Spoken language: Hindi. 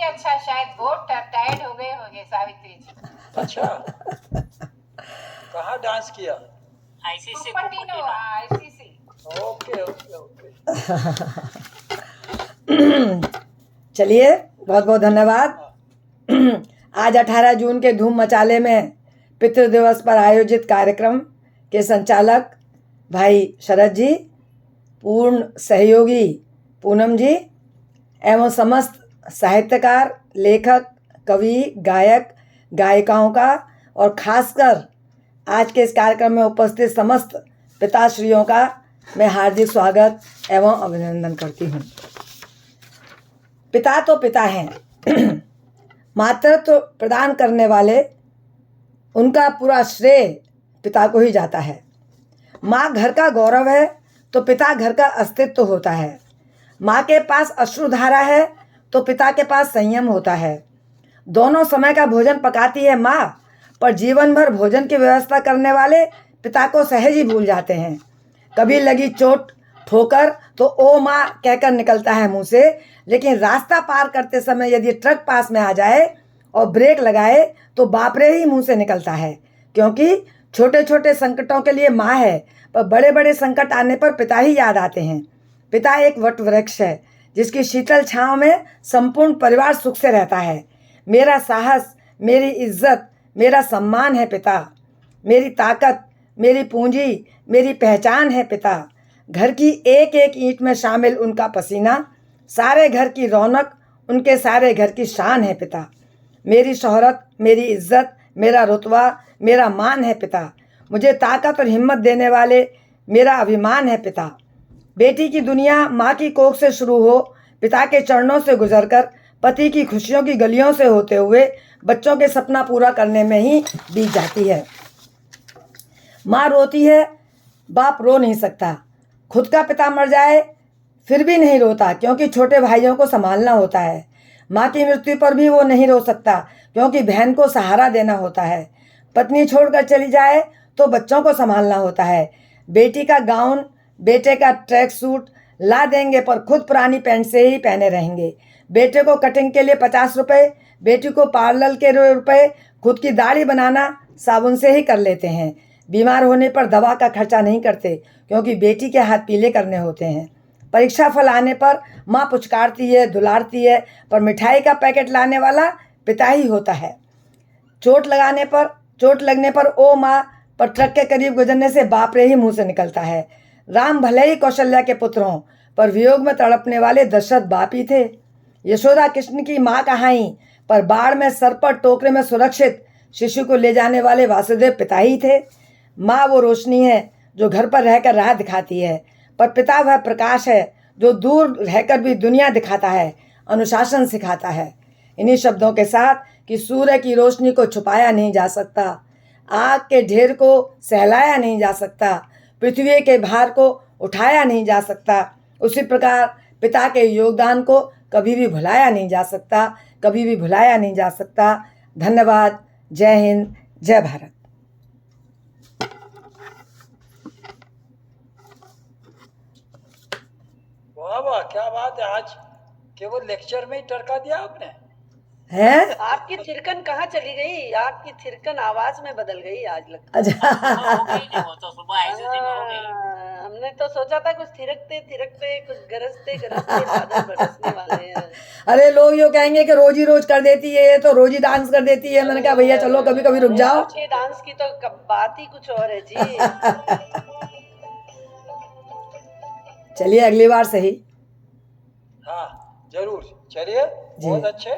अच्छा, शायद बहुत टायर्ड हो गए होंगे सावित्री जी। अच्छा, कहाँ डांस किया? ICC Cupertino, ICC. Okay okay okay. चलिए, बहुत बहुत धन्यवाद। आज 18 जून के धूम मचाले में पितृ दिवस पर आयोजित कार्यक्रम के संचालक भाई शरद जी, पूर्ण सहयोगी पूनम जी एवं समस्त साहित्यकार, लेखक, कवि, गायक, गायिकाओं का और खासकर आज के इस कार्यक्रम में उपस्थित समस्त पिताश्रियों का मैं हार्दिक स्वागत एवं अभिनंदन करती हूँ। पिता तो पिता हैं, मातृत्व प्रदान करने वाले, उनका पूरा श्रेय पिता को ही जाता है। माँ घर का गौरव है तो पिता घर का अस्तित्व होता है। माँ के पास अश्रुधारा है तो पिता के पास संयम होता है। दोनों समय का भोजन पकाती है माँ, पर जीवन भर भोजन की व्यवस्था करने वाले पिता को सहज ही भूल जाते हैं। कभी लगी चोट ठोकर तो ओ माँ कहकर निकलता है मुंह से, लेकिन रास्ता पार करते समय यदि ट्रक पास में आ जाए और ब्रेक लगाए तो बाप रे ही मुंह से निकलता है, क्योंकि छोटे छोटे संकटों के लिए माँ है, पर बड़े बड़े संकट आने पर पिता ही याद आते हैं। पिता एक वट वृक्ष है जिसकी शीतल छांव में संपूर्ण परिवार सुख से रहता है। मेरा साहस, मेरी इज्जत, मेरा सम्मान है पिता। मेरी ताकत, मेरी पूंजी, मेरी पहचान है पिता। घर की एक एक ईंट में शामिल उनका पसीना, सारे घर की रौनक, उनके सारे घर की शान है पिता। मेरी शोहरत, मेरी इज्जत, मेरा रुतबा, मेरा मान है पिता। मुझे ताकत और हिम्मत देने वाले मेरा अभिमान है पिता। बेटी की दुनिया माँ की कोख से शुरू हो, पिता के चरणों से गुजरकर, पति की खुशियों की गलियों से होते हुए बच्चों के सपना पूरा करने में ही बीत जाती है। माँ रोती है, बाप रो नहीं सकता। खुद का पिता मर जाए फिर भी नहीं रोता, क्योंकि छोटे भाइयों को संभालना होता है। माँ की मृत्यु पर भी वो नहीं रो सकता, क्योंकि बहन को सहारा देना होता है। पत्नी छोड़कर चली जाए तो बच्चों को संभालना होता है। बेटी का गाउन, बेटे का ट्रैक सूट ला देंगे, पर खुद पुरानी पैंट से ही पहने रहेंगे। बेटे को कटिंग के लिए 50 रुपये, बेटी को पार्लर के रुपये, खुद की दाढ़ी बनाना साबुन से ही कर लेते हैं। बीमार होने पर दवा का खर्चा नहीं करते, क्योंकि बेटी के हाथ पीले करने होते हैं। परीक्षा फल आने पर माँ पुचकारती है, दुलारती है, पर मिठाई का पैकेट लाने वाला पिता ही होता है। चोट लगने पर ओ माँ, पर ट्रक के करीब गुजरने से बाप रे ही मुंह से निकलता है। राम भले ही कौशल्या के पुत्र हों, पर वियोग में तड़पने वाले दशरथ बाप ही थे। यशोदा कृष्ण की माँ कहाई, पर बाढ़ में सर पर टोकरे में सुरक्षित शिशु को ले जाने वाले वासुदेव पिता ही थे। माँ वो रोशनी है जो घर पर रहकर राह दिखाती है, पर पिता वह प्रकाश है जो दूर रहकर भी दुनिया दिखाता है, अनुशासन सिखाता है। इन्हीं शब्दों के साथ कि सूर्य की रोशनी को छुपाया नहीं जा सकता, आग के ढेर को सहलाया नहीं जा सकता, पृथ्वी के भार को उठाया नहीं जा सकता, उसी प्रकार पिता के योगदान को कभी भी भुलाया नहीं जा सकता, कभी भी भुलाया नहीं जा सकता। धन्यवाद। जय हिंद, जय भारत। वाह वाह, क्या बात है। आज केवल लेक्चर में ही टरका दिया आपने। है आपकी थिरकन कहाँ चली गई? आपकी थिरकन आवाज में बदल गई आज लगता अच्छा। हो गई नहीं, वो तो सुबह आईसीसी में हो गई। हमने तो सोचा था कुछ थिरकते थिरकते, कुछ गरजते गरजते बादल बरसने वाले हैं। अरे लोग यो कहेंगे कि रोज ही रोज कर देती है, ये तो रोज ही डांस कर देती है। मैंने कहा भैया चलो कभी कभी रुक जाओ। आपके डांस की तो बात ही कुछ और है जी। चलिए अगली बार सही। हाँ जरूर, चलिए, बहुत अच्छे।